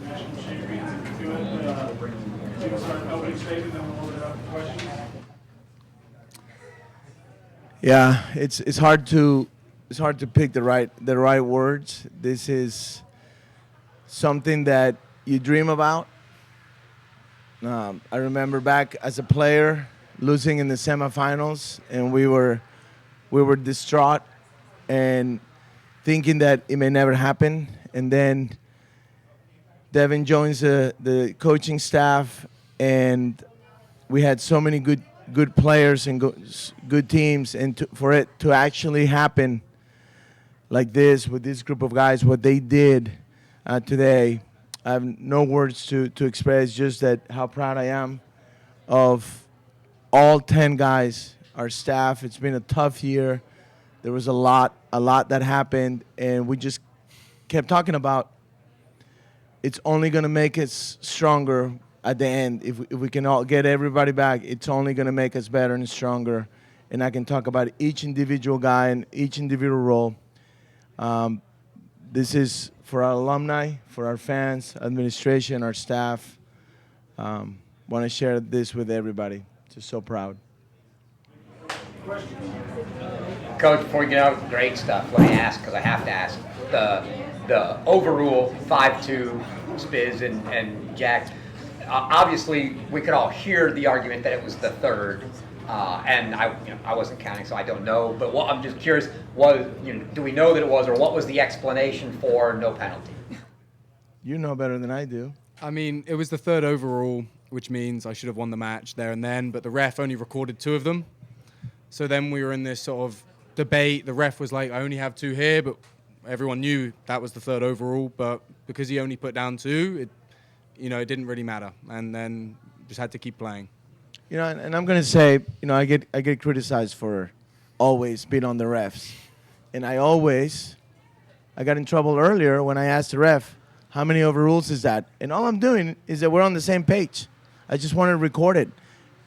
National champions, if you could. You start an opening statement, then we'll open it up for questions. Yeah, it's hard to pick the right words. This is something that you dream about. I remember back as a player losing in the semifinals, and we were distraught and thinking that it may never happen. And then Devin joins the coaching staff, and we had so many good players and good teams, and for it to actually happen like this with this group of guys, what they did today, I have no words to express just that how proud I am of all 10 guys, our staff. It's been a tough year. There was a lot that happened, and we just kept talking about it's only going to make us stronger at the end. If we can all get everybody back, it's only going to make us better and stronger. And I can talk about each individual guy and each individual role. This is for our alumni, for our fans, administration, our staff. Want to share this with everybody. Just so proud. Coach, before we get out of the great stuff, let me ask, because I have to ask, the overrule 5-2 Spiz and Jack. Obviously, we could all hear the argument that it was the third, and I wasn't counting, so I don't know. But I'm just curious: do we know that it was, or what was the explanation for no penalty? You know better than I do. I mean, it was the third overall, which means I should have won the match there and then. But the ref only recorded 2 of them, so then we were in this sort of debate. The ref was like, "I only have 2 here," but everyone knew that was the third overall. But because he only put down 2, it didn't really matter, and then just had to keep playing. And I'm gonna say, I get criticized for always being on the refs, and I got in trouble earlier when I asked the ref, how many overrules is that? And all I'm doing is that we're on the same page. I just wanted to record it,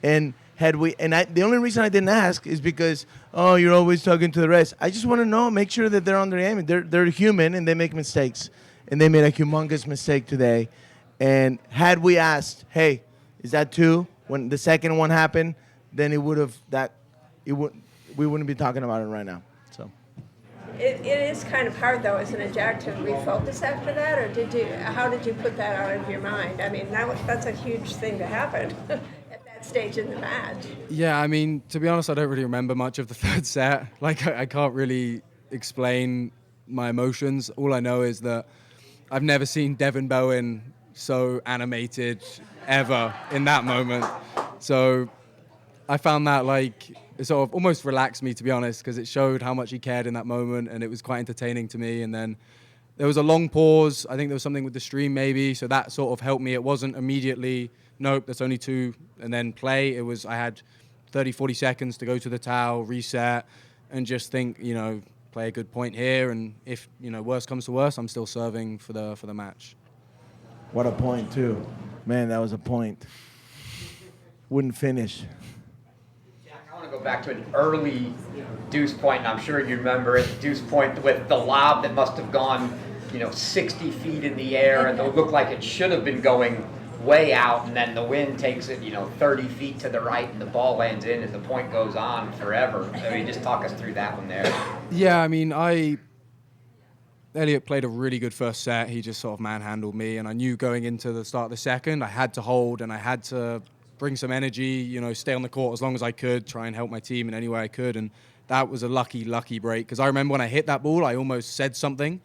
and the only reason I didn't ask is because, you're always talking to the refs. I just want to know, make sure that they're on their game. They're human and they make mistakes, and they made a humongous mistake today. And had we asked, hey, is that 2? When the second one happened, then we wouldn't be talking about it right now. So. It is kind of hard, though, isn't it, Jack, to refocus after that, or how did you put that out of your mind? I mean, that's a huge thing to happen at that stage in the match. Yeah, I mean, to be honest, I don't really remember much of the third set. Like, I can't really explain my emotions. All I know is that I've never seen Devin Bowen so animated ever in that moment. So I found that, like, it sort of almost relaxed me, to be honest, because it showed how much he cared in that moment, and it was quite entertaining to me. And then there was a long pause. I think there was something with the stream maybe, so that sort of helped me. It wasn't immediately, nope, that's only 2, and then play. It was, I had 30, 40 seconds to go to the towel, reset, and just think, play a good point here, and if, worst comes to worst, I'm still serving for the match. What a point, too. Man, that was a point. Wouldn't finish. I want to go back to an early deuce point, and I'm sure you remember it, deuce point with the lob that must have gone, 60 feet in the air, and it looked like it should have been going way out, and then the wind takes it, 30 feet to the right, and the ball lands in, and the point goes on forever. I mean, just talk us through that one there. Yeah, I mean, Eliot played a really good first set. He just sort of manhandled me, and I knew going into the start of the second, I had to hold, and I had to bring some energy, stay on the court as long as I could, try and help my team in any way I could. And that was a lucky break. Because I remember when I hit that ball, I almost said something.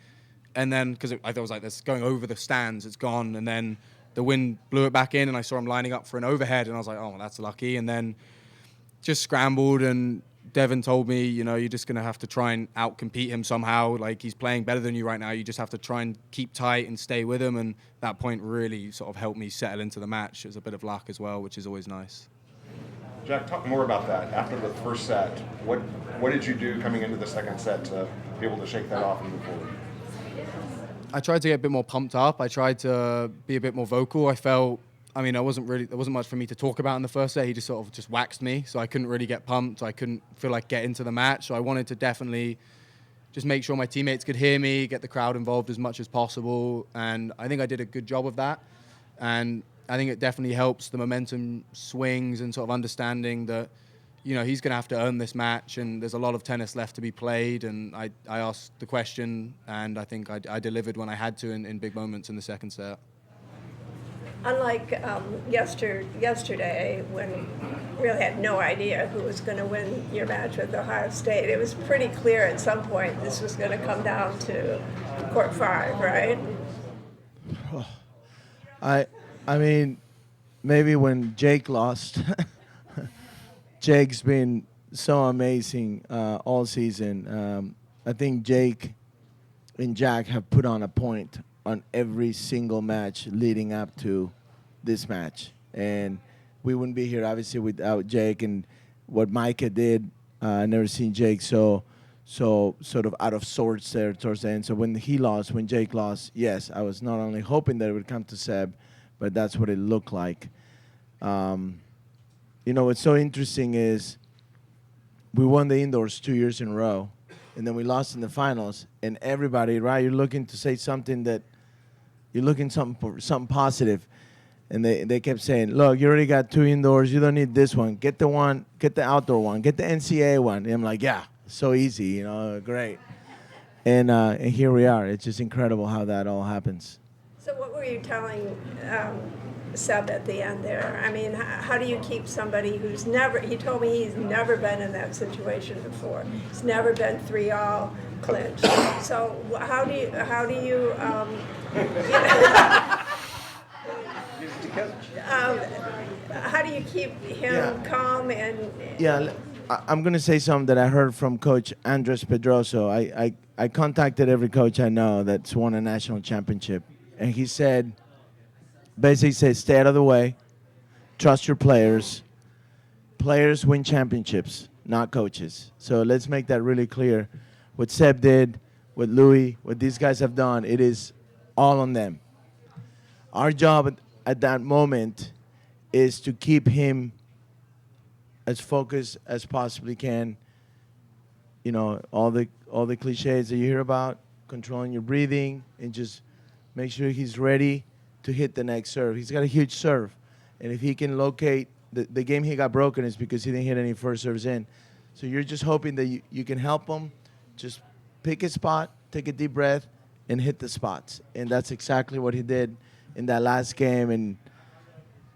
And then, because I thought it was like this, going over the stands, it's gone. And then the wind blew it back in, and I saw him lining up for an overhead. And I was like, oh, well, that's lucky. And then just scrambled, and Devin told me, you're just going to have to try and out-compete him somehow. Like, he's playing better than you right now. You just have to try and keep tight and stay with him. And that point really sort of helped me settle into the match. It was a bit of luck as well, which is always nice. Jack, talk more about that. After the first set, what did you do coming into the second set to be able to shake that off and move forward? I tried to get a bit more pumped up. I tried to be a bit more vocal. There wasn't much for me to talk about in the first set. He just sort of just waxed me, so I couldn't really get pumped. I couldn't feel like get into the match. So I wanted to definitely just make sure my teammates could hear me, get the crowd involved as much as possible. And I think I did a good job of that. And I think it definitely helps the momentum swings and sort of understanding that, he's going to have to earn this match, and there's a lot of tennis left to be played. And I asked the question, and I think I delivered when I had to in big moments in the second set. Unlike yesterday, when you really had no idea who was going to win your match with Ohio State, it was pretty clear at some point this was going to come down to court 5, right? I mean, maybe when Jake lost. Jake's been so amazing all season. I think Jake and Jack have put on a point on every single match leading up to this match. And we wouldn't be here, obviously, without Jake and what Micah did. I never seen Jake so sort of out of sorts there towards the end. So when Jake lost, yes, I was not only hoping that it would come to Seb, but that's what it looked like. What's so interesting is we won the indoors 2 years in a row, and then we lost in the finals, and everybody, right, you're looking to say something that you're looking for something positive. And they kept saying, look, you already got 2 indoors. You don't need this one. Get the outdoor one. Get the NCAA one. And I'm like, yeah, so easy, great. And here we are. It's just incredible how that all happens. So what were you telling Seb at the end there? I mean, how do you keep somebody who's he told me he's never been in that situation before. He's never been 3-all clinched. So how do you how do you keep him calm and? Yeah, I'm going to say something that I heard from Coach Andres Pedroso. I contacted every coach I know that's won a national championship, and he said, basically said, stay out of the way, trust your players. Players win championships, not coaches. So let's make that really clear. What Seb did, what Louis, what these guys have done, it is all on them. Our job at that moment is to keep him as focused as possibly can. All the cliches that you hear about, controlling your breathing, and just make sure he's ready to hit the next serve. He's got a huge serve, and if he can locate the game he got broken is because he didn't hit any first serves in. So you're just hoping that you can help him. Just pick a spot, take a deep breath, and hit the spots. And that's exactly what he did in that last game, and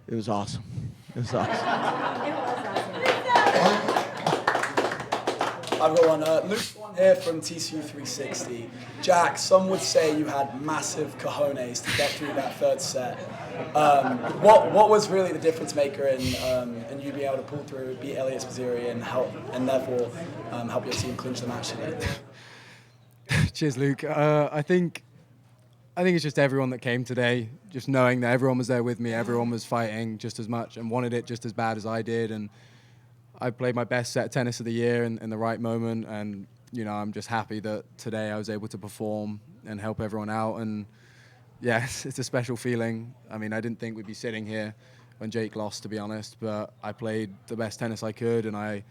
it was awesome. It was awesome. I've got one. Luke here from TCU 360. Jack, some would say you had massive cojones to get through that third set. What was really the difference maker in you being able to pull through, beat Eliot Spizzirri, and therefore help your team clinch the match today? Cheers, Luke. I think it's just everyone that came today, just knowing that everyone was there with me, everyone was fighting just as much and wanted it just as bad as I did, and I played my best set of tennis of the year in the right moment, and I'm just happy that today I was able to perform and help everyone out. And yeah, it's a special feeling. I mean, I didn't think we'd be sitting here when Jake lost, to be honest, but I played the best tennis I could, and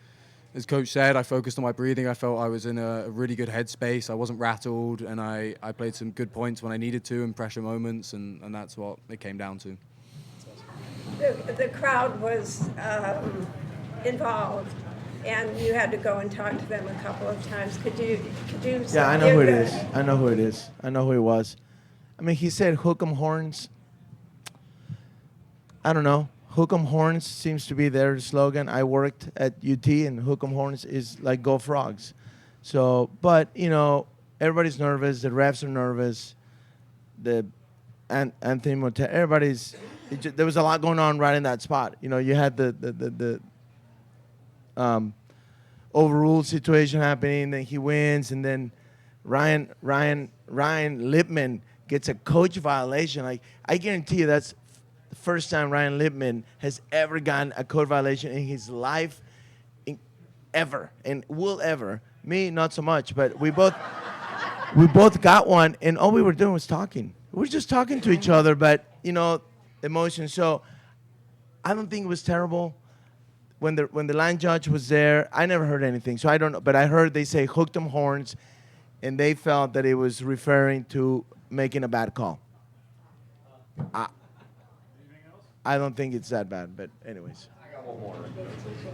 as Coach said, I focused on my breathing. I felt I was in a really good headspace. I wasn't rattled, and I played some good points when I needed to in pressure moments, and that's what it came down to. The crowd was involved, and you had to go and talk to them a couple of times. Could you? Yeah, I know who it is. I know who it is. I know who it was. I mean, he said "hook 'em horns." I don't know. "Hook 'em horns" seems to be their slogan. I worked at UT, and "hook 'em horns" is like "go frogs." So, but everybody's nervous. The refs are nervous. Anthony Montero. Everybody's. There was a lot going on right in that spot. You had the overruled situation happening, then he wins, and then Ryan Lipman gets a coach violation. Like, I guarantee you that's the first time Ryan Lipman has ever gotten a coach violation in his life, ever, and will ever. Me, not so much, but we both got one, and all we were doing was talking. We were just talking to each other, but emotion. So I don't think it was terrible. When the line judge was there, I never heard anything, so I don't know. But I heard they say "hooked 'em horns," and they felt that it was referring to making a bad call. I don't think it's that bad, but anyways. I got one more.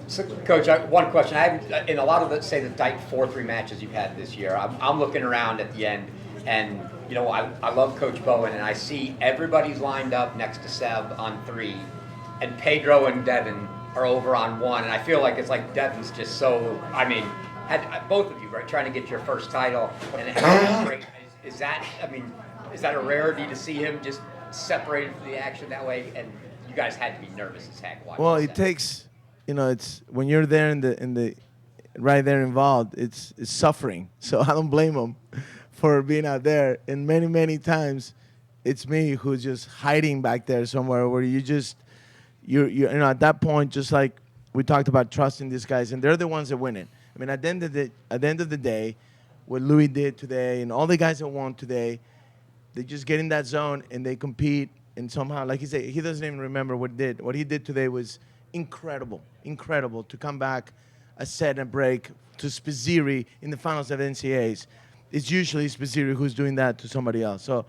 So, Coach, one question. In a lot of the, say, the tight 4-3 matches you've had this year, I'm looking around at the end, and I love Coach Bowen, and I see everybody's lined up next to Seb on 3, and Pedro and Devin are over on 1, and I feel like it's like Devin's just so, had both of you, right, trying to get your first title, and great. Is that a rarity to see him just separated from the action that way? And you guys had to be nervous as heck watching. Well, it takes, it's when you're there in the right there involved, it's suffering. So I don't blame him for being out there. And many, many times, it's me who's just hiding back there somewhere where you're at that point, just like we talked about trusting these guys, and they're the ones that win it. I mean, at the end of the day, what Louis did today and all the guys that won today, they just get in that zone and they compete, and somehow, like he said, he doesn't even remember what he did. What he did today was incredible to come back a set and break to Spizzirri in the finals of NCAAs. It's usually Spizzirri who's doing that to somebody else. So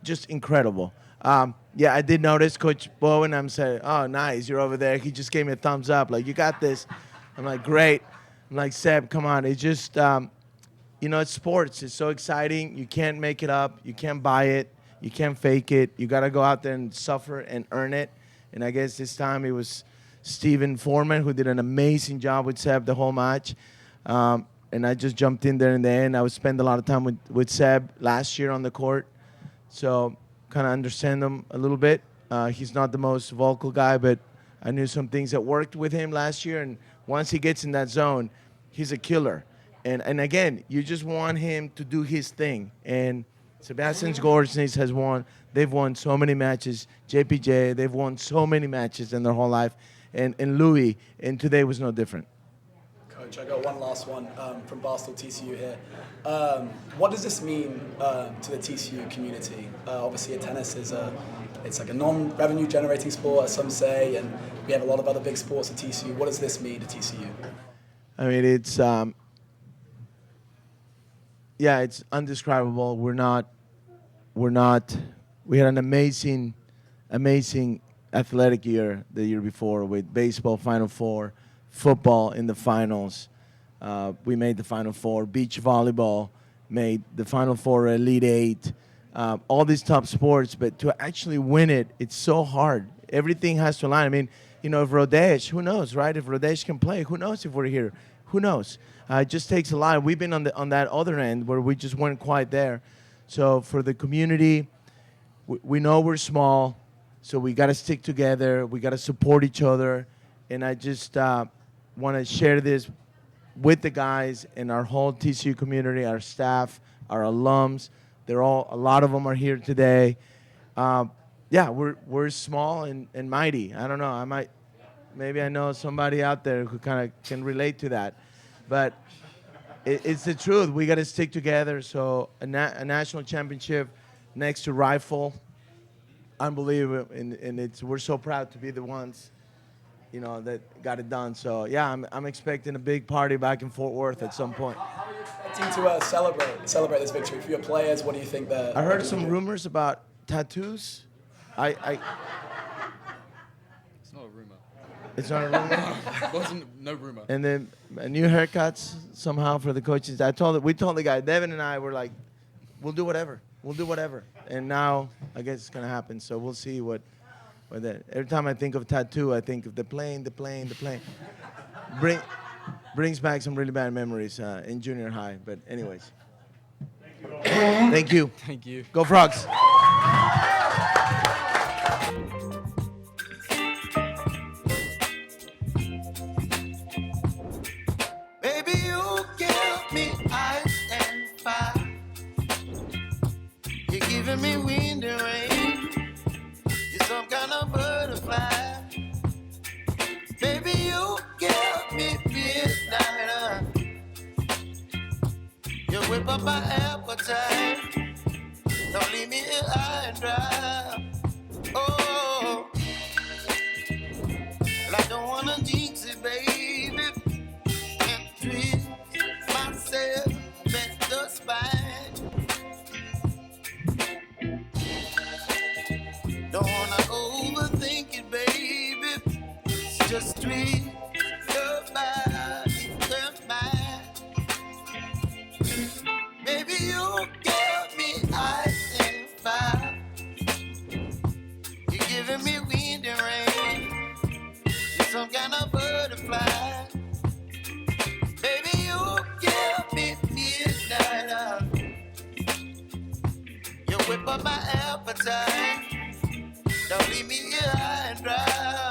just incredible. Yeah, I did notice Coach Bowen. I'm saying, "Oh, nice, you're over there." He just gave me a thumbs up, like, "You got this." I'm like, "Great." I'm like, "Seb, come on." It's just, it's sports. It's so exciting. You can't make it up. You can't buy it. You can't fake it. You got to go out there and suffer and earn it. And I guess this time it was Steven Foreman who did an amazing job with Seb the whole match. And I just jumped in there in the end. I would spend a lot of time with Seb last year on the court. So kind of understand him a little bit. He's not the most vocal guy, but I knew some things that worked with him last year. And once he gets in that zone, he's a killer. And again, you just want him to do his thing. And Sebastian's Gorzny has won. They've won so many matches. JPJ, they've won so many matches in their whole life. And Louis, and today was no different. Coach, I got one last one from Barstool TCU here. What does this mean to the TCU community? Obviously, tennis it's like a non-revenue generating sport, as some say, and we have a lot of other big sports at TCU. What does this mean to TCU? I mean, it's it's undescribable. We had an amazing athletic year the year before with baseball Final Four, football in the finals, We made the Final Four. Beach volleyball made the Final Four, Elite Eight. All these top sports, but to actually win it, it's so hard. Everything has to align. I mean, if Roditi, who knows, right? If Roditi can play, who knows if we're here? Who knows? It just takes a lot. We've been on that other end where we just weren't quite there. So for the community, we know we're small, so we got to stick together. We got to support each other. And I just want to share this with the guys and our whole TCU community, our staff, our alums. A lot of them are here today. We're small and mighty. I don't know. Maybe I know somebody out there who kind of can relate to that. But it's the truth. We got to stick together. So a national championship next to Rifle, unbelievable. And we're so proud to be the ones, that got it done. So, yeah, I'm expecting a big party back in Fort Worth at some point. How are you expecting to celebrate this victory for your players? What do you think I heard some rumors about tattoos. It's not a rumor. It's not a rumor? No rumor. And then new haircuts somehow for the coaches. We told the guy, Devin and I were like, we'll do whatever. And now I guess it's going to happen. So we'll see what that. Every time I think of tattoo, I think of the plane. Brings back some really bad memories in junior high. But anyways. Thank you. Thank you. Go Frogs. Baby, you give me ice and fire. You're giving me wind and rain. You're some kind of butterfly. Baby, you give me midnight. You whip up my appetite. Don't leave me here high and dry. Oh, well, I don't wanna jinx it, baby, and twist myself at the spine. Don't wanna overthink it, baby. It's just twist your body and mine. Baby, you give me ice and fire. You're giving me wind and rain. You're some kind of butterfly. Baby, you give me midnight. You whip up my appetite. Don't leave me here high and dry.